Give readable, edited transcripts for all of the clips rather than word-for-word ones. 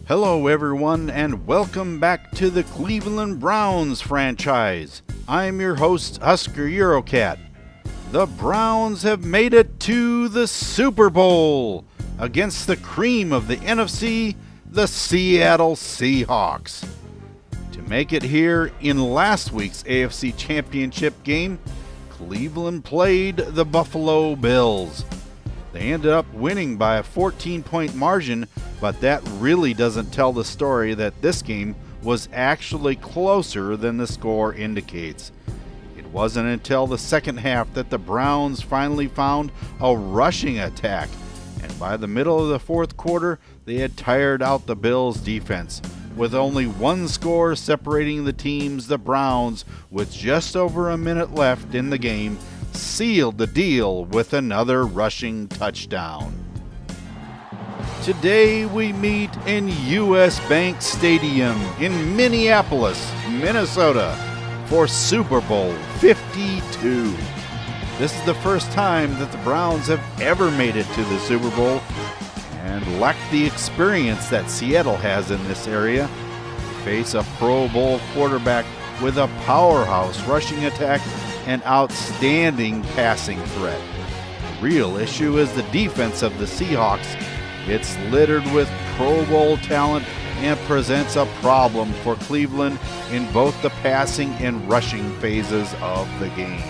Hello everyone and welcome back to the Cleveland Browns franchise. I'm your host, Husker Eurocat. The Browns have made it to the Super Bowl against the cream of the NFC, the Seattle Seahawks. To make it here in last week's AFC Championship game, Cleveland played the Buffalo Bills. They ended up winning by a 14-point margin, but that really doesn't tell the story that this game was actually closer than the score indicates. It wasn't until the second half that the Browns finally found a rushing attack, and by the middle of the fourth quarter, they had tired out the Bills' defense. With only one score separating the teams, the Browns, with just over a minute left in the game, sealed the deal with another rushing touchdown. Today we meet in US Bank Stadium in Minneapolis, Minnesota for Super Bowl 52. This is the first time that the Browns have ever made it to the Super Bowl and lack the experience that Seattle has in this area. Face a Pro Bowl quarterback with a powerhouse rushing attack and outstanding passing threat. The real issue is the defense of the Seahawks. It's littered with Pro Bowl talent and presents a problem for Cleveland in both the passing and rushing phases of the game.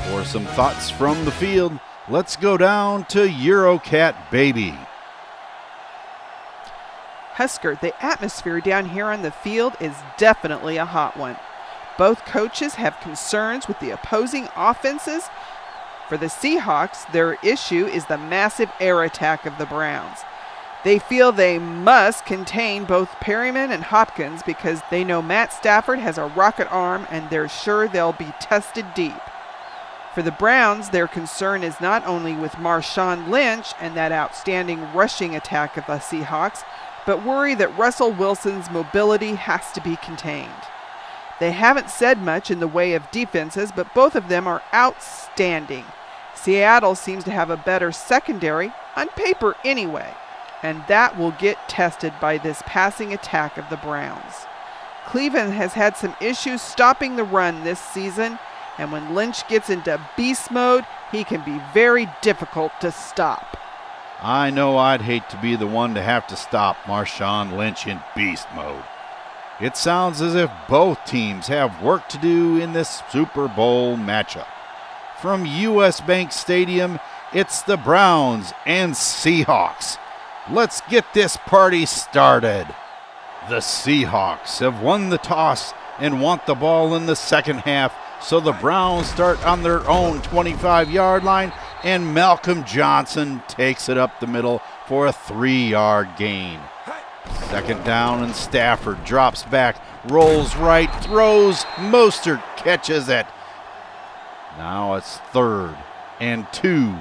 For some thoughts from the field, let's go down to Eurocat Baby. Husker, the atmosphere down here on the field is definitely a hot one. Both coaches have concerns with the opposing offenses. For the Seahawks, their issue is the massive air attack of the Browns. They feel they must contain both Perryman and Hopkins because they know Matt Stafford has a rocket arm and they're sure they'll be tested deep. For the Browns, their concern is not only with Marshawn Lynch and that outstanding rushing attack of the Seahawks, but worry that Russell Wilson's mobility has to be contained. They haven't said much in the way of defenses, but both of them are outstanding. Seattle seems to have a better secondary, on paper anyway, and that will get tested by this passing attack of the Browns. Cleveland has had some issues stopping the run this season, and when Lynch gets into beast mode, he can be very difficult to stop. I know I'd hate to be the one to have to stop Marshawn Lynch in beast mode. It sounds as if both teams have work to do in this Super Bowl matchup. From US Bank Stadium, it's the Browns and Seahawks. Let's get this party started. The Seahawks have won the toss and want the ball in the second half, so the Browns start on their own 25-yard line, and Malcolm Johnson takes it up the middle for a 3-yard gain. Second down and Stafford drops back, rolls right, throws, Mostert catches it. Now it's 3rd and 2.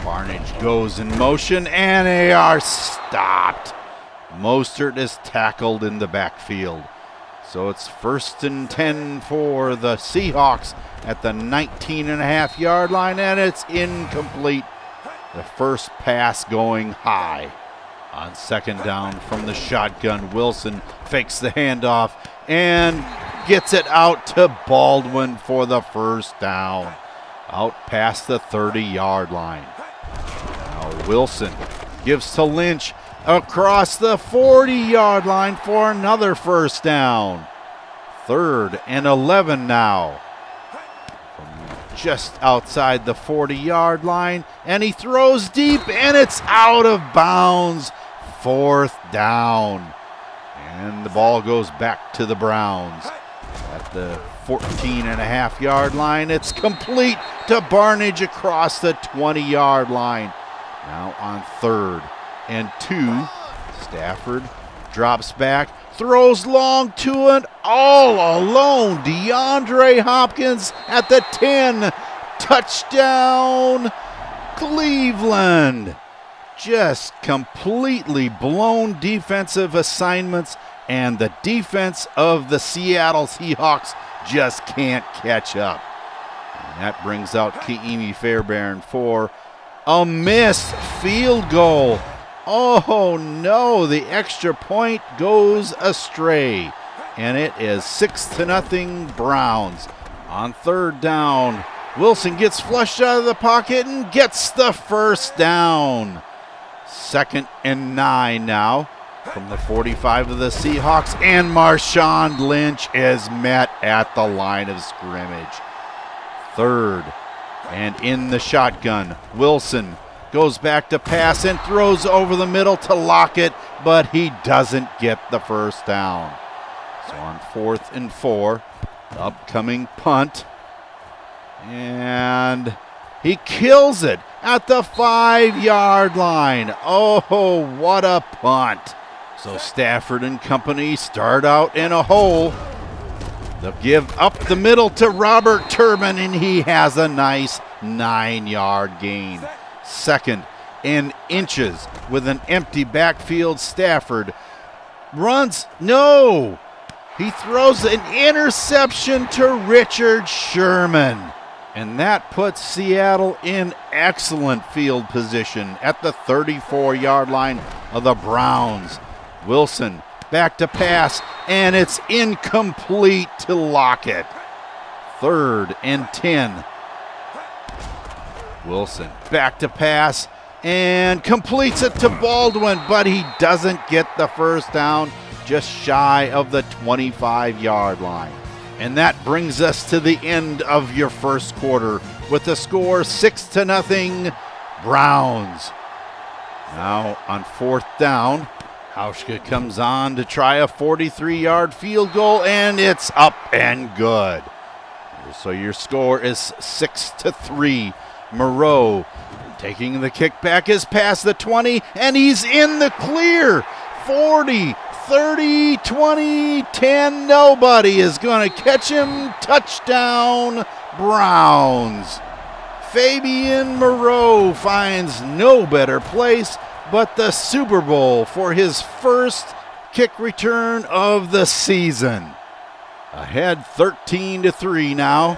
Barnage goes in motion and they are stopped. Mostert is tackled in the backfield. So it's 1st and 10 for the Seahawks at the 19.5-yard line, and it's incomplete. The first pass going high. On second down from the shotgun, Wilson fakes the handoff and gets it out to Baldwin for the first down. Out past the 30-yard line. Now Wilson gives to Lynch across the 40-yard line for another first down. 3rd and 11 now. From just outside the 40-yard line, and he throws deep, and it's out of bounds. 4th down. And the ball goes back to the Browns. At the 14.5-yard line, it's complete to Barnage across the 20-yard line. Now on 3rd and 2, Stafford drops back, throws long to an all-alone DeAndre Hopkins at the 10. Touchdown, Cleveland. Just completely blown defensive assignments, and the defense of the Seattle Seahawks just can't catch up. And that brings out Ka'imi Fairbairn for a missed field goal. Oh no, the extra point goes astray. And it is 6-0 Browns. On third down, Wilson gets flushed out of the pocket and gets the first down. 2nd and 9 now from the 45 of the Seahawks, and Marshawn Lynch is met at the line of scrimmage. 3rd and in the shotgun. Wilson goes back to pass and throws over the middle to Lockett, but he doesn't get the first down. So on 4th and 4, upcoming punt, and he kills it at the 5-yard line. Oh, what a punt. So Stafford and company start out in a hole. They'll give up the middle to Robert Turbin, and he has a nice 9-yard gain. 2nd and inches with an empty backfield. Stafford runs. No! He throws an interception to Richard Sherman. And that puts Seattle in excellent field position at the 34-yard line of the Browns. Wilson back to pass, and it's incomplete to Lockett. 3rd and 10. Wilson back to pass and completes it to Baldwin, but he doesn't get the first down, just shy of the 25-yard line. And that brings us to the end of your first quarter with the score 6-0 Browns. Now on 4th down, Hauschka comes on to try a 43-yard field goal, and it's up and good. So your score is 6-3. Moreau taking the kickback is past the 20, and he's in the clear. 40, 30, 20, 10. Nobody is going to catch him. Touchdown, Browns. Fabian Moreau finds no better place but the Super Bowl for his first kick return of the season. Ahead 13-3 now.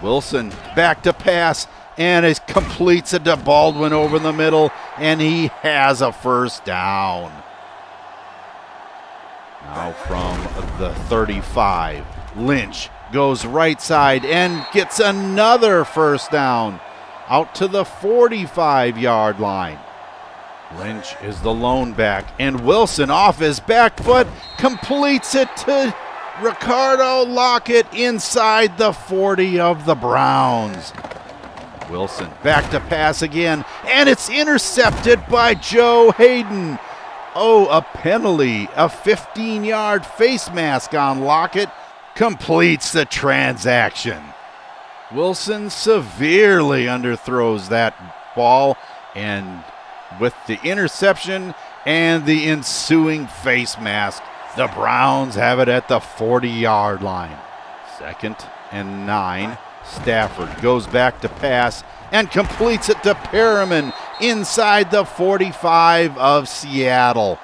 Wilson back to pass, and it completes it to Baldwin over the middle, and he has a first down. Now from the 35, Lynch goes right side and gets another first down out to the 45-yard line. Lynch is the lone back, and Wilson off his back foot completes it to Ricardo Lockett inside the 40 of the Browns. Wilson back to pass again, and it's intercepted by Joe Hayden. Oh, a penalty. A 15-yard face mask on Lockett completes the transaction. Wilson severely underthrows that ball, and with the interception and the ensuing face mask, the Browns have it at the 40-yard line. 2nd and 9. Stafford goes back to pass and completes it to Perriman inside the 45 of Seattle.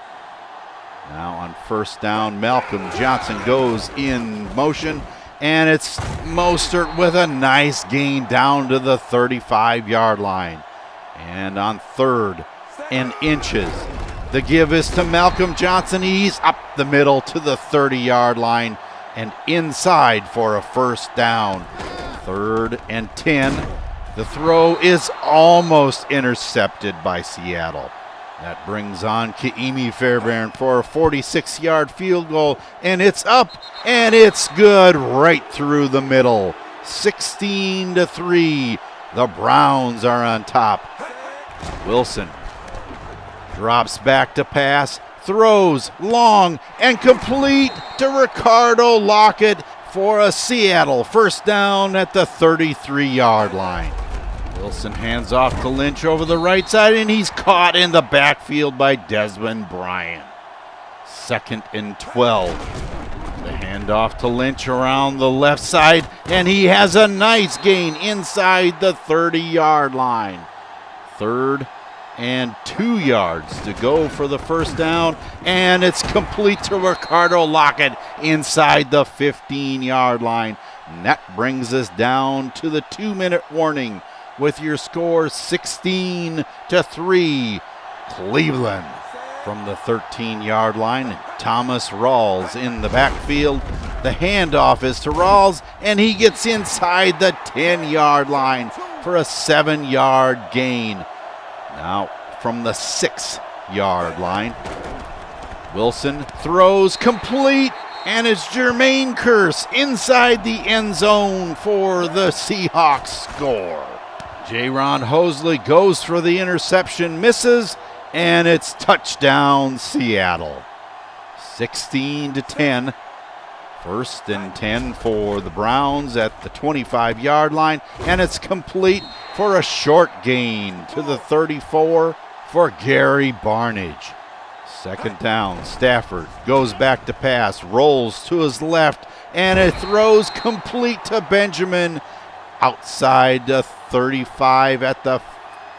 Now on first down, Malcolm Johnson goes in motion, and it's Mostert with a nice gain down to the 35-yard line. And on 3rd and inches, the give is to Malcolm Johnson. He's up the middle to the 30-yard line and inside for a first down. 3rd and 10. The throw is almost intercepted by Seattle. That brings on Ka'imi Fairbairn for a 46-yard field goal, and it's up, and it's good right through the middle. 16-3. The Browns are on top. Wilson drops back to pass, throws long and complete to Ricardo Lockett for a Seattle first down at the 33-yard line. Wilson hands off to Lynch over the right side, and he's caught in the backfield by Desmond Bryant. 2nd and 12. The handoff to Lynch around the left side, and he has a nice gain inside the 30-yard line. 3rd and 2 yards to go for the first down, and it's complete to Ricardo Lockett inside the 15-yard line. And that brings us down to the 2-minute warning with your score 16-3 Cleveland. from the 13-yard line. And Thomas Rawls in the backfield. The handoff is to Rawls, and he gets inside the 10-yard line for a 7-yard gain. Now from the 6-yard line, Wilson throws complete, and it's Jermaine Kearse inside the end zone for the Seahawks score. Jaron Hosley goes for the interception, misses, and it's touchdown Seattle. 16-10. First and 10 for the Browns at the 25-yard line, and it's complete for a short gain to the 34 for Gary Barnage. Second down, Stafford goes back to pass, rolls to his left, and it throws complete to Benjamin outside the 35 at the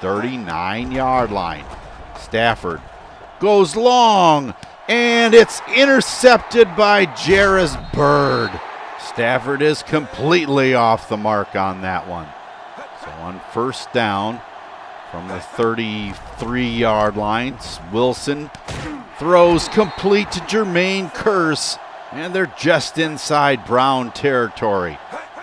39-yard line. Stafford goes long, and it's intercepted by Jarris Byrd. Stafford is completely off the mark on that one. So on first down from the 33-yard line, Wilson throws complete to Jermaine Kearse, and they're just inside Brown territory.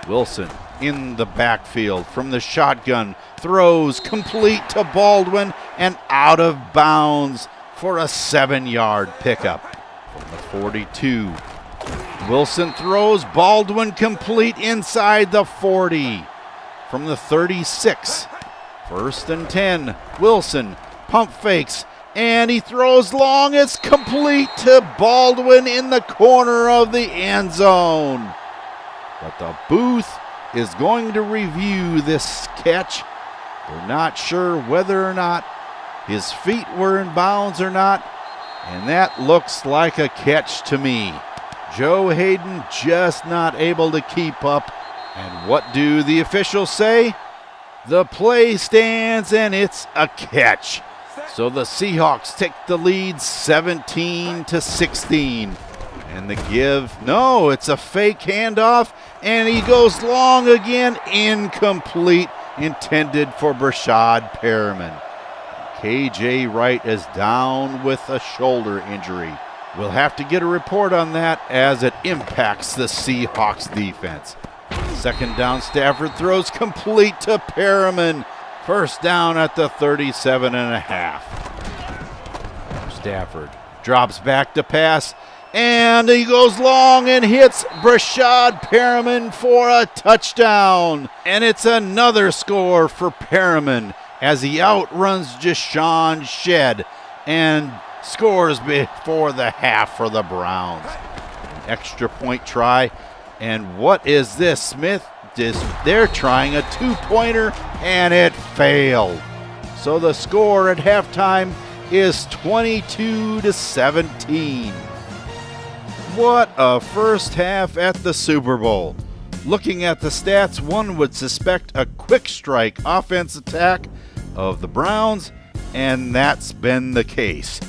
Wilson in the backfield from the shotgun, throws complete to Baldwin and out of bounds for a 7-yard pickup. From the 42, Wilson throws, Baldwin complete inside the 40. From the 36, first and 10, Wilson pump fakes, and he throws long. It's complete to Baldwin in the corner of the end zone. But the booth is going to review this catch. They're not sure whether or not his feet were in bounds or not, and that looks like a catch to me. Joe Hayden just not able to keep up. And what do the officials say? The play stands, and it's a catch. So the Seahawks take the lead 17-16. And the give, no, it's a fake handoff, and he goes long again, incomplete, intended for Brashad Perriman. KJ Wright is down with a shoulder injury. We'll have to get a report on that as it impacts the Seahawks defense. Second down, Stafford throws complete to Perriman. First down at the 37.5. Stafford drops back to pass, and he goes long and hits Brashad Perriman for a touchdown. And it's another score for Perriman as he outruns Jashawn Shedd and scores before the half for the Browns. An extra point try. And what is this, Smith? They're trying a two-pointer, and it failed. So the score at halftime is 22-17. What a first half at the Super Bowl. Looking at the stats, one would suspect a quick strike offense attack of the Browns, and that's been the case.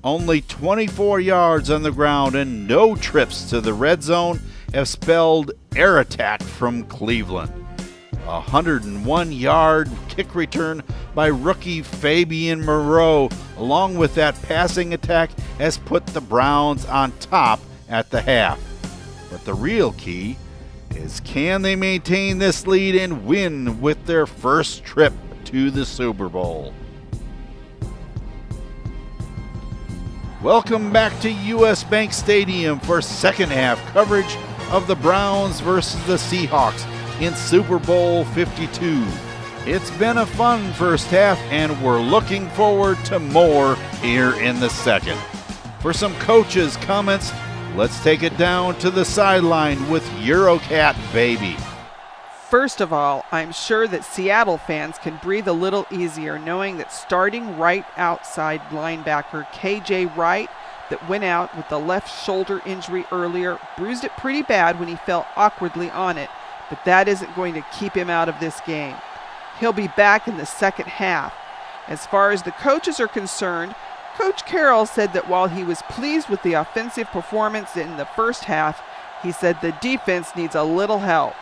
Only 24 yards on the ground and no trips to the red zone have spelled air attack from Cleveland. A 101-yard kick return by rookie Fabian Moreau, along with that passing attack, has put the Browns on top at the half. But the real key is, can they maintain this lead and win with their first trip to the Super Bowl? Welcome back to US Bank Stadium for second half coverage of the Browns versus the Seahawks in Super Bowl 52. It's been a fun first half, and we're looking forward to more here in the second. For some coaches' comments, let's take it down to the sideline with Eurocat Baby. First of all, I'm sure that Seattle fans can breathe a little easier knowing that starting right outside linebacker KJ Wright, that went out with the left shoulder injury earlier, bruised it pretty bad when he fell awkwardly on it, but that isn't going to keep him out of this game. He'll be back in the second half. As far as the coaches are concerned, Coach Carroll said that while he was pleased with the offensive performance in the first half, he said the defense needs a little help.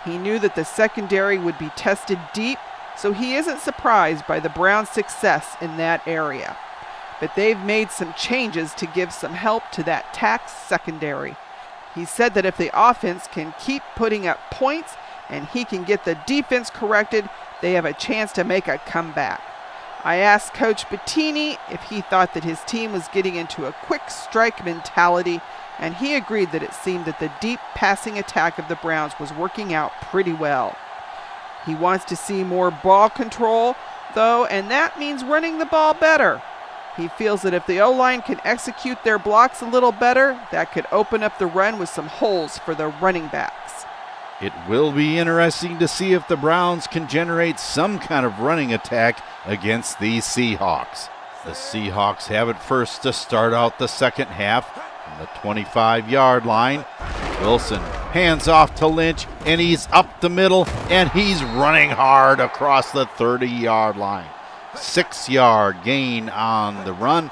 He knew that the secondary would be tested deep, so he isn't surprised by the Browns' success in that area. but they've made some changes to give some help to that taxed secondary. He said that if the offense can keep putting up points and he can get the defense corrected, they have a chance to make a comeback. I asked Coach Bettini if he thought that his team was getting into a quick strike mentality, and he agreed that it seemed that the deep passing attack of the Browns was working out pretty well. He wants to see more ball control, though, and that means running the ball better. He feels that if the O-line can execute their blocks a little better, that could open up the run with some holes for the running backs. It will be interesting to see if the Browns can generate some kind of running attack against these Seahawks. The Seahawks have it first to start out the second half from the 25-yard line. Wilson hands off to Lynch, and he's up the middle, and he's running hard across the 30-yard line. 6-yard gain on the run.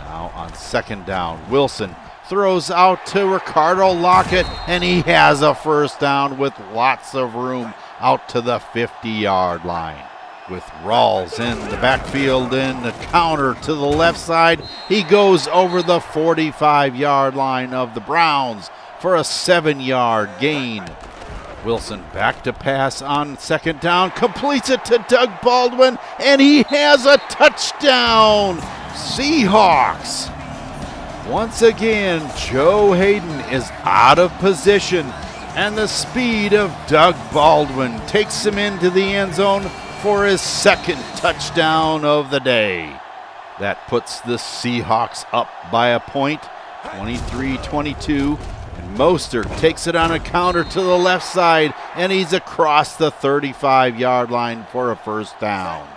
Now on second down, Wilson throws out to Ricardo Lockett, and he has a first down with lots of room out to the 50-yard line. With Rawls in the backfield in the counter to the left side, he goes over the 45-yard line of the Browns for a 7-yard gain. Wilson back to pass on second down, completes it to Doug Baldwin, and he has a touchdown. Seahawks. Once again, Joe Hayden is out of position, and the speed of Doug Baldwin takes him into the end zone for his second touchdown of the day. That puts the Seahawks up by a point, 23-22. And Mostert takes it on a counter to the left side, and he's across the 35-yard line for a first down.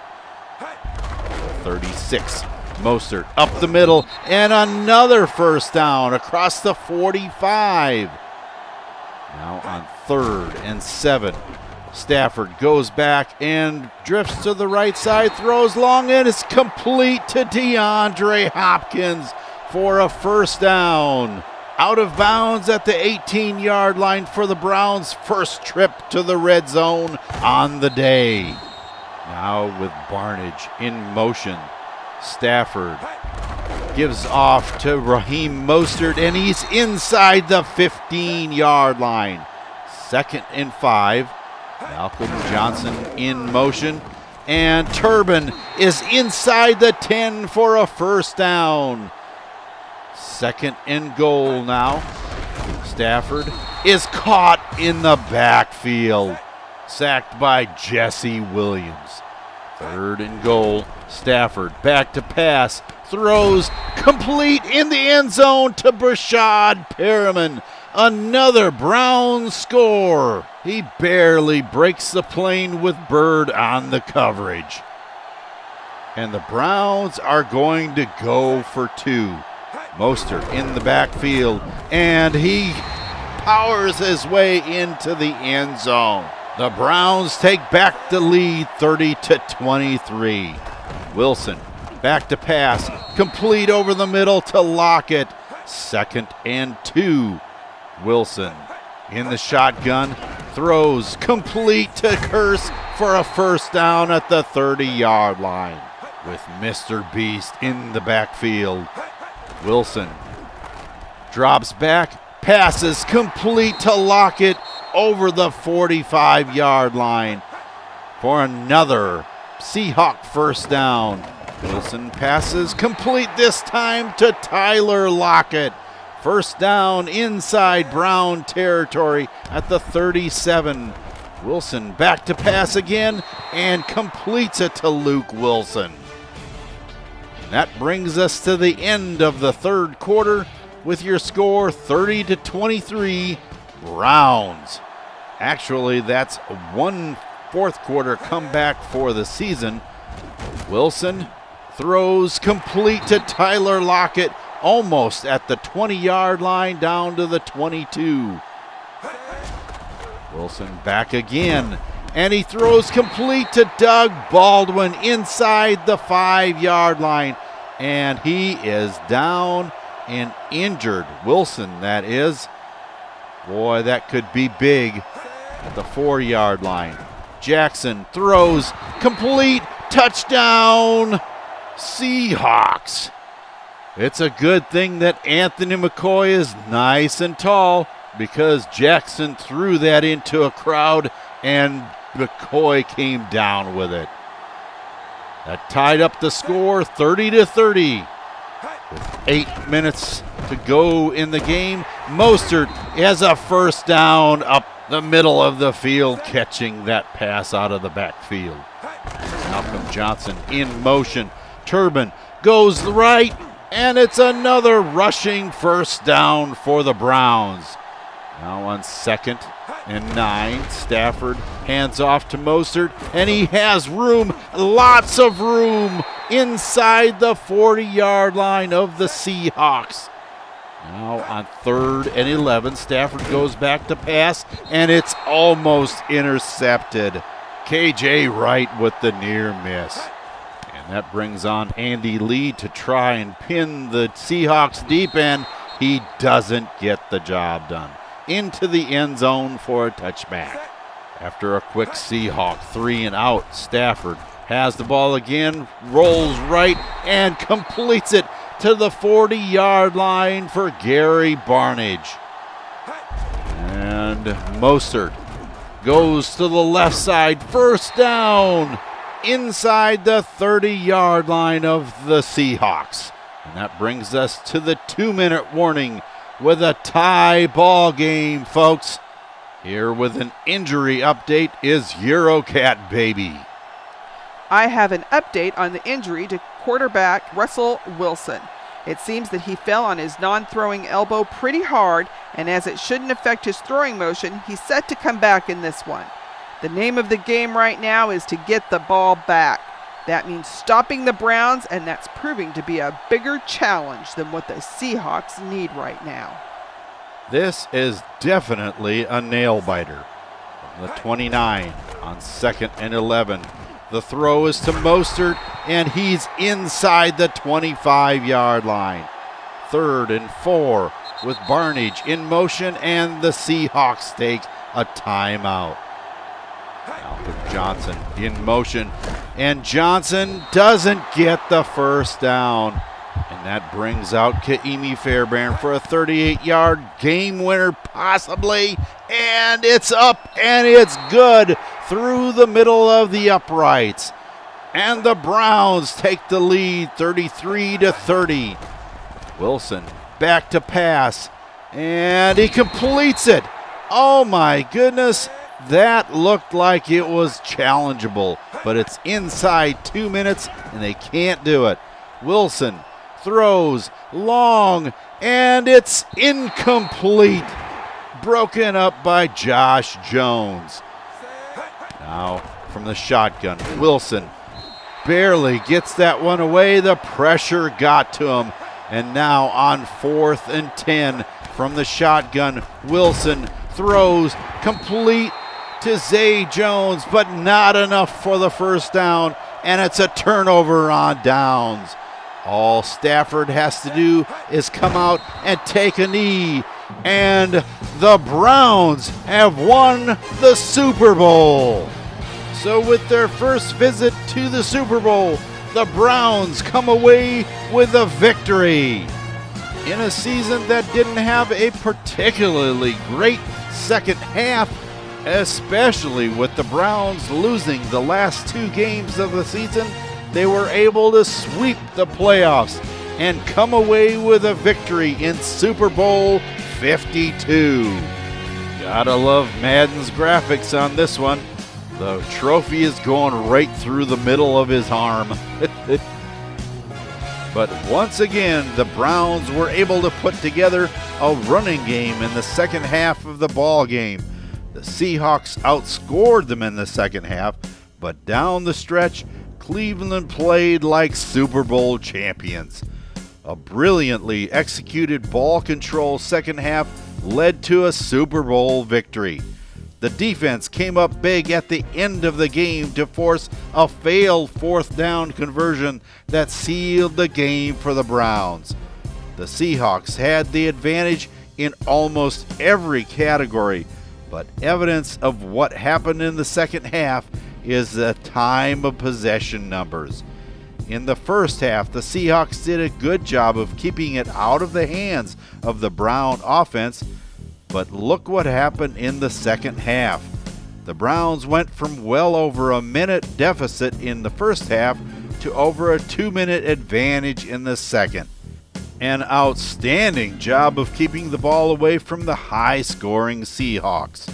36. Mostert up the middle, and another first down across the 45. Now on 3rd and 7. Stafford goes back and drifts to the right side, throws long, and it's complete to DeAndre Hopkins for a first down. Out of bounds at the 18-yard line for the Browns' first trip to the red zone on the day. Now with Barnage in motion. Stafford gives off to Raheem Mostert, and he's inside the 15-yard line. 2nd and 5. Malcolm Johnson in motion, and Turbin is inside the 10 for a first down. 2nd and goal now. Stafford is caught in the backfield, sacked by Jesse Williams. 3rd and goal. Stafford back to pass, throws complete in the end zone to Brashad Perriman. Another Browns score. He barely breaks the plane with Bird on the coverage. And the Browns are going to go for 2. Mostert in the backfield, and he powers his way into the end zone. The Browns take back the lead 30-23. Wilson back to pass, complete over the middle to Lockett. 2nd and 2. Wilson in the shotgun, throws complete to Curse for a first down at the 30-yard line. With Mr. Beast in the backfield, Wilson drops back, passes complete to Lockett over the 45-yard line for another Seahawk first down. Wilson passes complete this time to Tyler Lockett. First down inside Brown territory at the 37. Wilson back to pass again and completes it to Luke Wilson. That brings us to the end of the third quarter with your score 30-23 Browns. Actually, that's one fourth quarter comeback for the season. Wilson throws complete to Tyler Lockett, almost at the 20-yard line down to the 22. Wilson back again, and he throws complete to Doug Baldwin inside the 5-yard line, and he is down and injured. Wilson, that is. Boy, that could be big at the 4-yard line. Jackson throws complete, touchdown, Seahawks. It's a good thing that Anthony McCoy is nice and tall, because Jackson threw that into a crowd and McCoy came down with it. That tied up the score 30-30. With 8 minutes to go in the game, Mostert has a first down up the middle of the field, catching that pass out of the backfield. Malcolm Johnson in motion. Turbin goes right, and it's another rushing first down for the Browns. Now on 2nd and 9, Stafford hands off to Mostert, and he has room, lots of room, inside the 40-yard line of the Seahawks. Now on 3rd and 11, Stafford goes back to pass, and it's almost intercepted. KJ Wright with the near miss. And that brings on Andy Lee to try and pin the Seahawks deep end. He doesn't get the job done. Into the end zone for a touchback. After a quick Seahawk 3 and out, Stafford has the ball again, rolls right, and completes it to the 40-yard line for Gary Barnage. And Mostert goes to the left side, first down, inside the 30-yard line of the Seahawks. And that brings us to the 2-minute warning with a tie ball game, folks. Here with an injury update is Eurocat Baby. I have an update on the injury to quarterback Russell Wilson. It seems that he fell on his non-throwing elbow pretty hard, and as it shouldn't affect his throwing motion, he's set to come back in this one. The name of the game right now is to get the ball back. That means stopping the Browns, and that's proving to be a bigger challenge than what the Seahawks need right now. This is definitely a nail-biter. From the 29 on 2nd and 11. The throw is to Mostert, and he's inside the 25-yard line. 3rd and 4 with Barnage in motion, and the Seahawks take a timeout. Malcolm Johnson in motion, and Johnson doesn't get the first down. And that brings out Kaimi Fairbairn for a 38-yard game winner, possibly. And it's up, and it's good through the middle of the uprights. And the Browns take the lead 33-30. Wilson back to pass, and he completes it. Oh my goodness, that looked like it was challengeable, but it's inside 2 minutes, and they can't do it. Wilson throws long, and it's incomplete. Broken up by Josh Jones. Now from the shotgun, Wilson barely gets that one away. The pressure got to him. And now on 4th and 10 from the shotgun, Wilson throws complete to Zay Jones, but not enough for the first down, and it's a turnover on downs. All Stafford has to do is come out and take a knee, and the Browns have won the Super Bowl. So with their first visit to the Super Bowl, the Browns come away with a victory. In a season that didn't have a particularly great second half, especially with the Browns losing the last 2 games of the season, they were able to sweep the playoffs and come away with a victory in Super Bowl 52. Gotta love Madden's graphics on this one. The trophy is going right through the middle of his arm. But once again, the Browns were able to put together a running game in the second half of the ball game. The Seahawks outscored them in the second half, but down the stretch, Cleveland played like Super Bowl champions. A brilliantly executed ball control second half led to a Super Bowl victory. The defense came up big at the end of the game to force a failed 4th down conversion that sealed the game for the Browns. The Seahawks had the advantage in almost every category, but evidence of what happened in the second half is the time of possession numbers. In the first half, the Seahawks did a good job of keeping it out of the hands of the Brown offense, but look what happened in the second half. The Browns went from well over a minute deficit in the first half to over a 2-minute advantage in the second. An outstanding job of keeping the ball away from the high-scoring Seahawks.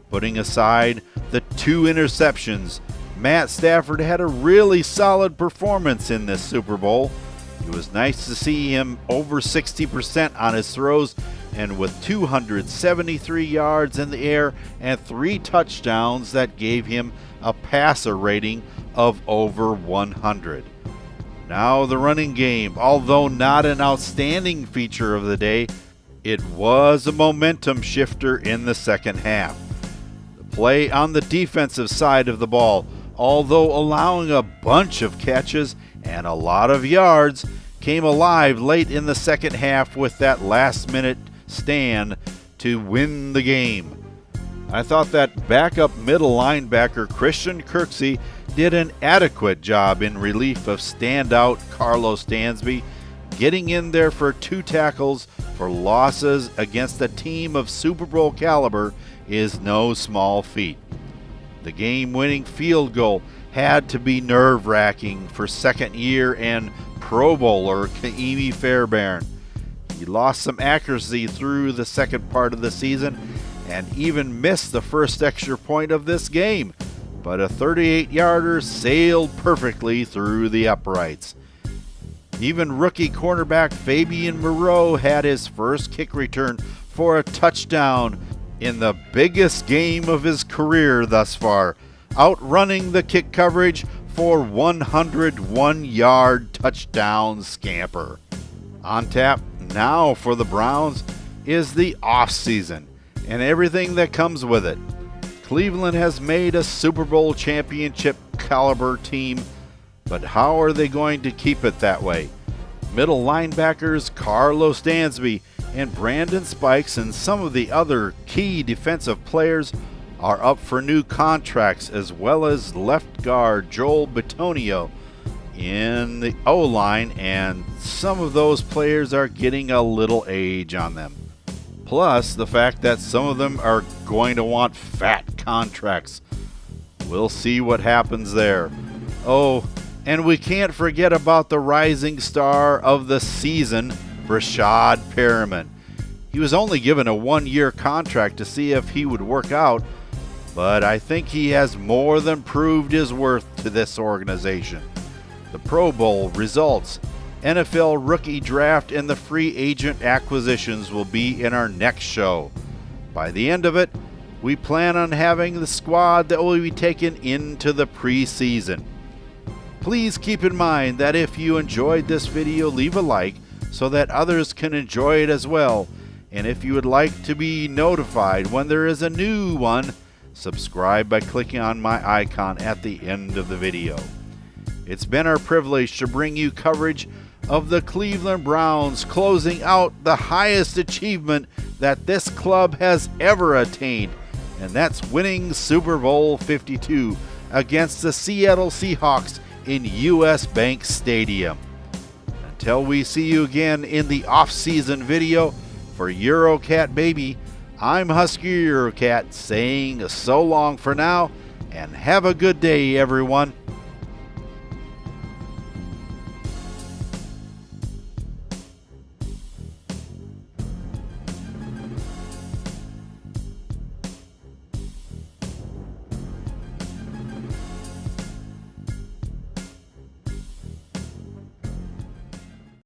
Putting aside the 2 interceptions, Matt Stafford had a really solid performance in this Super Bowl. It was nice to see him over 60% on his throws, and with 273 yards in the air and 3 touchdowns, that gave him a passer rating of over 100. Now the running game, although not an outstanding feature of the day, it was a momentum shifter in the second half. The play on the defensive side of the ball, although allowing a bunch of catches and a lot of yards, came alive late in the second half with that last-minute stand to win the game. I thought that backup middle linebacker Christian Kirksey did an adequate job in relief of standout Carlos Dansby, getting in there for 2 tackles for losses against a team of Super Bowl caliber is no small feat. The game-winning field goal had to be nerve-wracking for second-year and Pro Bowler Ka'imi Fairbairn. He lost some accuracy through the second part of the season and even missed the first extra point of this game, but a 38-yarder sailed perfectly through the uprights. Even rookie cornerback Fabian Moreau had his first kick return for a touchdown in the biggest game of his career thus far, outrunning the kick coverage for 101-yard touchdown scamper. On tap now for the Browns is the offseason and everything that comes with it. Cleveland has made a Super Bowl championship caliber team, but how are they going to keep it that way? Middle linebackers Carlos Dansby and Brandon Spikes and some of the other key defensive players are up for new contracts, as well as left guard Joel Bitonio in the O-line, and some of those players are getting a little age on them. Plus the fact that some of them are going to want fat contracts. We'll see what happens there. Oh, and we can't forget about the rising star of the season, Rashad Perriman. He was only given a 1-year contract to see if he would work out, but I think he has more than proved his worth to this organization. The Pro Bowl results, NFL rookie draft, and the free agent acquisitions will be in our next show. By the end of it, we plan on having the squad that will be taken into the preseason. Please keep in mind that if you enjoyed this video, leave a like so that others can enjoy it as well. And if you would like to be notified when there is a new one, subscribe by clicking on my icon at the end of the video. It's been our privilege to bring you coverage of the Cleveland Browns closing out the highest achievement that this club has ever attained, and that's winning Super Bowl 52 against the Seattle Seahawks in US Bank Stadium. Until we see you again in the off-season video for Eurocat Baby, I'm Husky Eurocat saying so long for now, and have a good day, everyone.